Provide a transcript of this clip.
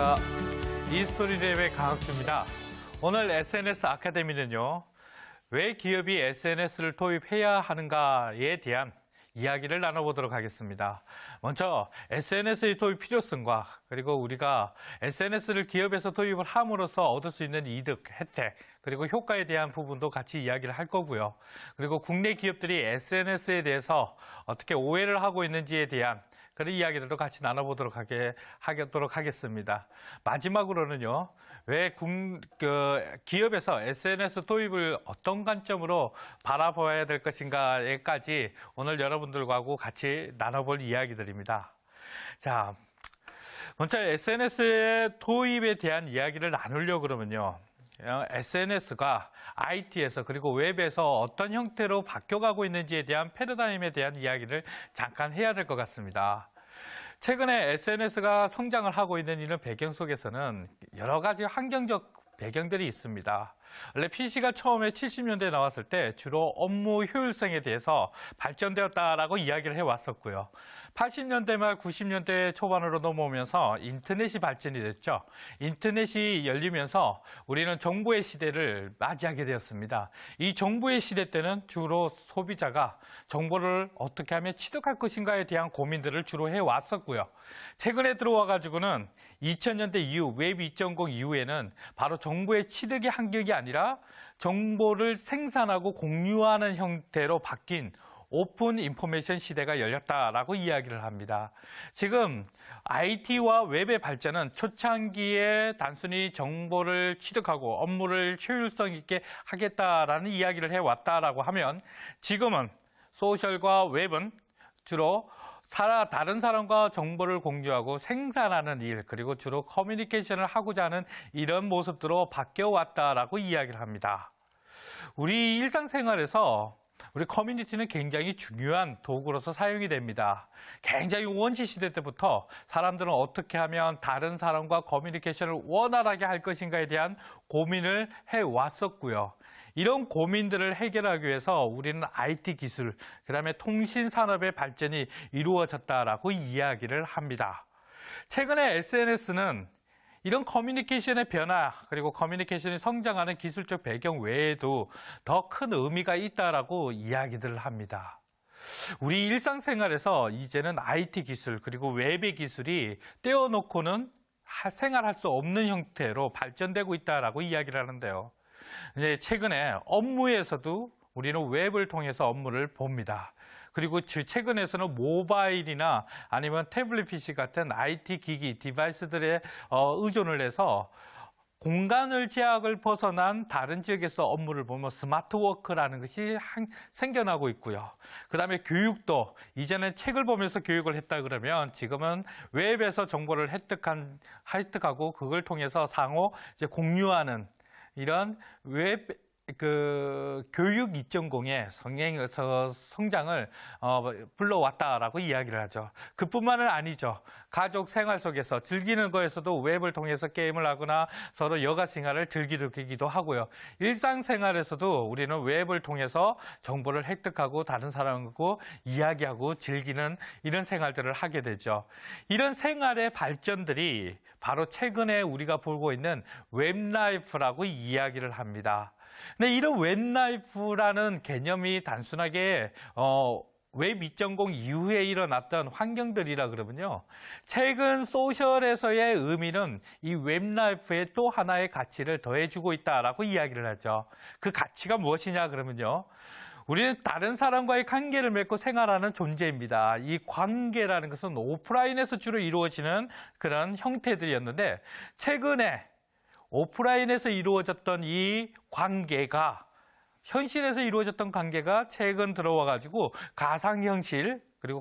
안녕하십니까. 이스토리랩의 강학주입니다. 오늘 SNS 아카데미는요, 왜 기업이 SNS를 도입해야 하는가에 대한 이야기를 나눠보도록 하겠습니다. 먼저 SNS의 도입 필요성과 그리고 우리가 SNS를 기업에서 도입을 함으로써 얻을 수 있는 이득, 혜택, 그리고 효과에 대한 부분도 같이 이야기를 할 거고요. 그리고 국내 기업들이 SNS에 대해서 어떻게 오해를 하고 있는지에 대한 그런 이야기들도 같이 나눠보도록 하겠습니다. 마지막으로는요, 왜 기업에서 SNS 도입을 어떤 관점으로 바라봐야 될 것인가에까지 오늘 여러분들과 같이 나눠볼 이야기들입니다. 자, 먼저 SNS의 도입에 대한 이야기를 나누려고 그러면요. SNS가 IT에서 그리고 웹에서 어떤 형태로 바뀌어가고 있는지에 대한 패러다임에 대한 이야기를 잠깐 해야 될 것 같습니다. 최근에 SNS가 성장을 하고 있는 이런 배경 속에서는 여러 가지 환경적 배경들이 있습니다. 원래 PC가 처음에 70년대에 나왔을 때 주로 업무 효율성에 대해서 발전되었다라고 이야기를 해왔었고요. 80년대 말 90년대 초반으로 넘어오면서 인터넷이 발전이 됐죠. 인터넷이 열리면서 우리는 정보의 시대를 맞이하게 되었습니다. 이 정보의 시대 때는 주로 소비자가 정보를 어떻게 하면 취득할 것인가에 대한 고민들을 주로 해왔었고요. 최근에 들어와가지고는 2000년대 이후 웹 2.0 이후에는 바로 정보의 취득의 한격이 아니라 정보를 생산하고 공유하는 형태로 바뀐 오픈 인포메이션 시대가 열렸다라고 이야기를 합니다. 지금 IT와 웹의 발전은 초창기에 단순히 정보를 취득하고 업무를 효율성 있게 하겠다라는 이야기를 해왔다라고 하면 지금은 소셜과 웹은 주로 다른 사람과 정보를 공유하고 생산하는 일, 그리고 주로 커뮤니케이션을 하고자 하는 이런 모습들로 바뀌어왔다라고 이야기를 합니다. 우리 일상생활에서 우리 커뮤니티는 굉장히 중요한 도구로서 사용이 됩니다. 굉장히 원시 시대 때부터 사람들은 어떻게 하면 다른 사람과 커뮤니케이션을 원활하게 할 것인가에 대한 고민을 해왔었고요. 이런 고민들을 해결하기 위해서 우리는 IT 기술, 그다음에 통신 산업의 발전이 이루어졌다라고 이야기를 합니다. 최근에 SNS는 이런 커뮤니케이션의 변화, 그리고 커뮤니케이션이 성장하는 기술적 배경 외에도 더 큰 의미가 있다라고 이야기들을 합니다. 우리 일상생활에서 이제는 IT 기술, 그리고 웹의 기술이 떼어놓고는 생활할 수 없는 형태로 발전되고 있다라고 이야기를 하는데요. 이제 최근에 업무에서도 우리는 웹을 통해서 업무를 봅니다. 그리고 최근에서는 모바일이나 아니면 태블릿 PC 같은 IT 기기, 디바이스들에 의존을 해서 공간을 제약을 벗어난 다른 지역에서 업무를 보면 스마트 워크라는 것이 생겨나고 있고요. 그 다음에 교육도 이전엔 책을 보면서 교육을 했다 그러면 지금은 웹에서 정보를 획득하고 그걸 통해서 상호 이제 공유하는 이런 교육 2.0의 성장을 불러왔다라고 이야기를 하죠. 그뿐만은 아니죠. 가족 생활 속에서 즐기는 거에서도 웹을 통해서 게임을 하거나 서로 여가 생활을 즐기기도 하고요. 일상생활에서도 우리는 웹을 통해서 정보를 획득하고 다른 사람하고 이야기하고 즐기는 이런 생활들을 하게 되죠. 이런 생활의 발전들이 바로 최근에 우리가 보고 있는 웹라이프라고 이야기를 합니다. 근데 이런 웹라이프라는 개념이 단순하게 웹 2.0 이후에 일어났던 환경들이라 그러면요. 최근 소셜에서의 의미는 이 웹라이프에 또 하나의 가치를 더해주고 있다라고 이야기를 하죠. 그 가치가 무엇이냐 그러면요. 우리는 다른 사람과의 관계를 맺고 생활하는 존재입니다. 이 관계라는 것은 오프라인에서 주로 이루어지는 그런 형태들이었는데 최근에 오프라인에서 이루어졌던 이 관계가 현실에서 이루어졌던 관계가 최근 들어와가지고 가상현실 그리고